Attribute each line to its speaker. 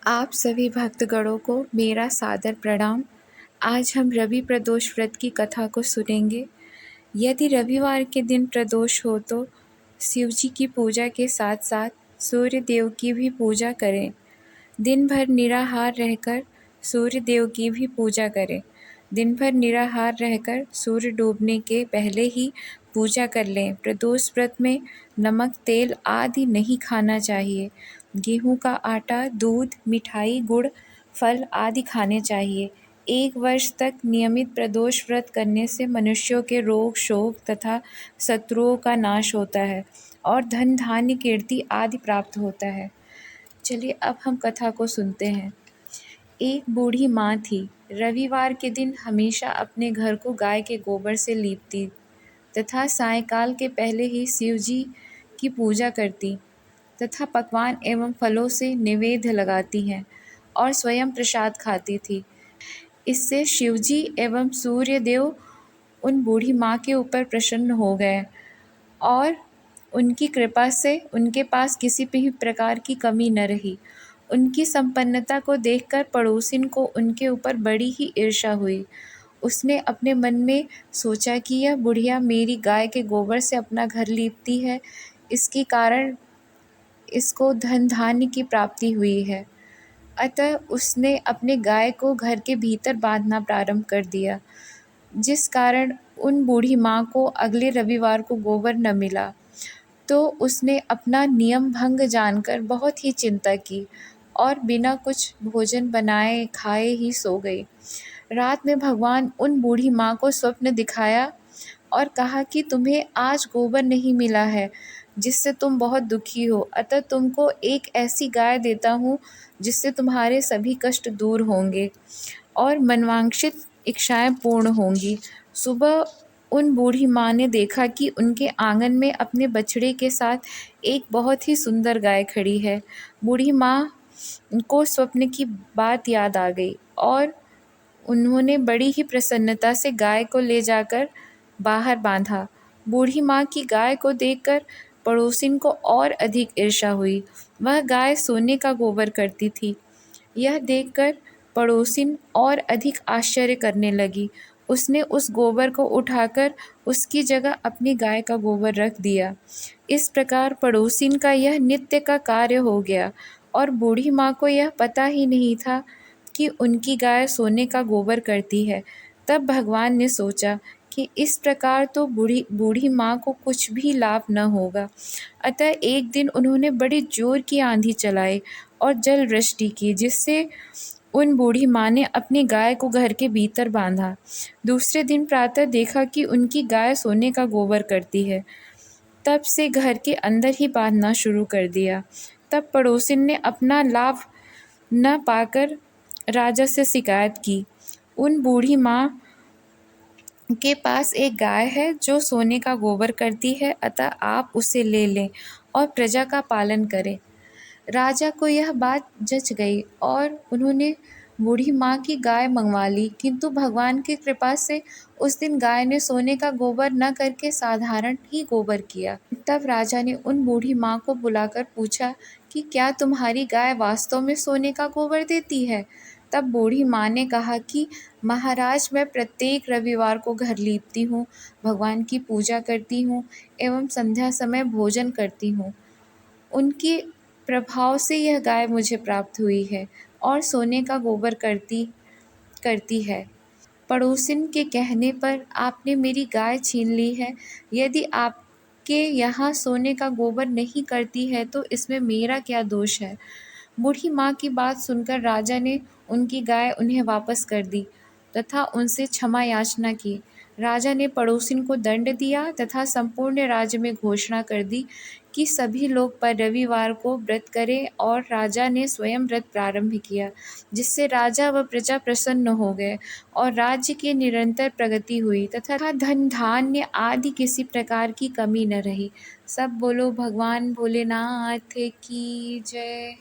Speaker 1: आप सभी भक्तगणों को मेरा सादर प्रणाम। आज हम रवि प्रदोष व्रत की कथा को सुनेंगे। यदि रविवार के दिन प्रदोष हो तो शिव जी की पूजा के साथ साथ सूर्य देव की भी पूजा करें। दिन भर निराहार रहकर सूर्य देव की भी पूजा करें। दिन भर निराहार रहकर सूर्य डूबने के पहले ही पूजा कर लें। प्रदोष व्रत में नमक, तेल आदि नहीं खाना चाहिए। गेहूं का आटा, दूध, मिठाई, गुड़, फल आदि खाने चाहिए। 1 वर्ष तक नियमित प्रदोष व्रत करने से मनुष्यों के रोग, शोक तथा शत्रुओं का नाश होता है और धन, धान्य, कीर्ति आदि प्राप्त होता है। चलिए अब हम कथा को सुनते हैं। एक बूढ़ी माँ थी। रविवार के दिन हमेशा अपने घर को गाय के गोबर से लीपती तथा सायंकाल के पहले ही शिव जी की पूजा करती तथा पकवान एवं फलों से नैवेद्य लगाती हैं और स्वयं प्रसाद खाती थी। इससे शिवजी एवं सूर्य देव उन बूढ़ी माँ के ऊपर प्रसन्न हो गए और उनकी कृपा से उनके पास किसी भी प्रकार की कमी न रही। उनकी संपन्नता को देखकर पड़ोसिन को उनके ऊपर बड़ी ही ईर्ष्या हुई। उसने अपने मन में सोचा कि यह बुढ़िया मेरी गाय के गोबर से अपना घर लीपती है, इसके कारण इसको धन धान्य की प्राप्ति हुई है। अतः उसने अपने गाय को घर के भीतर बांधना प्रारंभ कर दिया, जिस कारण उन बूढ़ी माँ को अगले रविवार को गोबर न मिला। तो उसने अपना नियम भंग जानकर बहुत ही चिंता की और बिना कुछ भोजन बनाए खाए ही सो गई। रात में भगवान उन बूढ़ी माँ को स्वप्न दिखाया और कहा कि तुम्हें आज गोबर नहीं मिला है, जिससे तुम बहुत दुखी हो। अतः तुमको एक ऐसी गाय देता हूँ जिससे तुम्हारे सभी कष्ट दूर होंगे और मनवांछित इच्छाएं पूर्ण होंगी। सुबह उन बूढ़ी माँ ने देखा कि उनके आंगन में अपने बछड़े के साथ एक बहुत ही सुंदर गाय खड़ी है। बूढ़ी माँ को स्वप्न की बात याद आ गई और उन्होंने बड़ी ही प्रसन्नता से गाय को ले जाकर बाहर बांधा। बूढ़ी माँ की गाय को देखकर पड़ोसिन को और अधिक ईर्ष्या हुई। वह गाय सोने का गोबर करती थी। यह देखकर पड़ोसिन और अधिक आश्चर्य करने लगी। उसने उस गोबर को उठाकर उसकी जगह अपनी गाय का गोबर रख दिया। इस प्रकार पड़ोसिन का यह नित्य का कार्य हो गया और बूढ़ी माँ को यह पता ही नहीं था कि उनकी गाय सोने का गोबर करती है। तब भगवान ने सोचा कि इस प्रकार तो बूढ़ी बूढ़ी माँ को कुछ भी लाभ न होगा। अतः एक दिन उन्होंने बड़ी जोर की आंधी चलाई और जल वृष्टि की, जिससे उन बूढ़ी माँ ने अपनी गाय को घर के भीतर बांधा। दूसरे दिन प्रातः देखा कि उनकी गाय सोने का गोबर करती है। तब से घर के अंदर ही बांधना शुरू कर दिया। तब पड़ोसिन ने अपना लाभ न पाकर राजा से शिकायत की। उन बूढ़ी माँ के पास एक गाय है जो सोने का गोबर करती है, अतः आप उसे ले लें और प्रजा का पालन करें। राजा को यह बात जच गई और उन्होंने बूढ़ी माँ की गाय मंगवा ली, किंतु भगवान की कृपा से उस दिन गाय ने सोने का गोबर न करके साधारण ही गोबर किया। तब राजा ने उन बूढ़ी माँ को बुलाकर पूछा कि क्या तुम्हारी गाय वास्तव में सोने का गोबर देती है? तब बूढ़ी माँ ने कहा कि महाराज, मैं प्रत्येक रविवार को घर लीपती हूँ, भगवान की पूजा करती हूँ एवं संध्या समय भोजन करती हूँ। उनके प्रभाव से यह गाय मुझे प्राप्त हुई है और सोने का गोबर करती करती है। पड़ोसिन के कहने पर आपने मेरी गाय छीन ली है। यदि आपके यहाँ सोने का गोबर नहीं करती है तो इसमें मेरा क्या दोष है? बूढ़ी माँ की बात सुनकर राजा ने उनकी गाय उन्हें वापस कर दी तथा उनसे क्षमा याचना की। राजा ने पड़ोसिन को दंड दिया तथा संपूर्ण राज्य में घोषणा कर दी कि सभी लोग पर रविवार को व्रत करें और राजा ने स्वयं व्रत प्रारंभ किया, जिससे राजा व प्रजा प्रसन्न हो गए और राज्य की निरंतर प्रगति हुई तथा धन धान्य आदि किसी प्रकार की कमी न रही। सब बोलो भगवान भोलेनाथ की जय।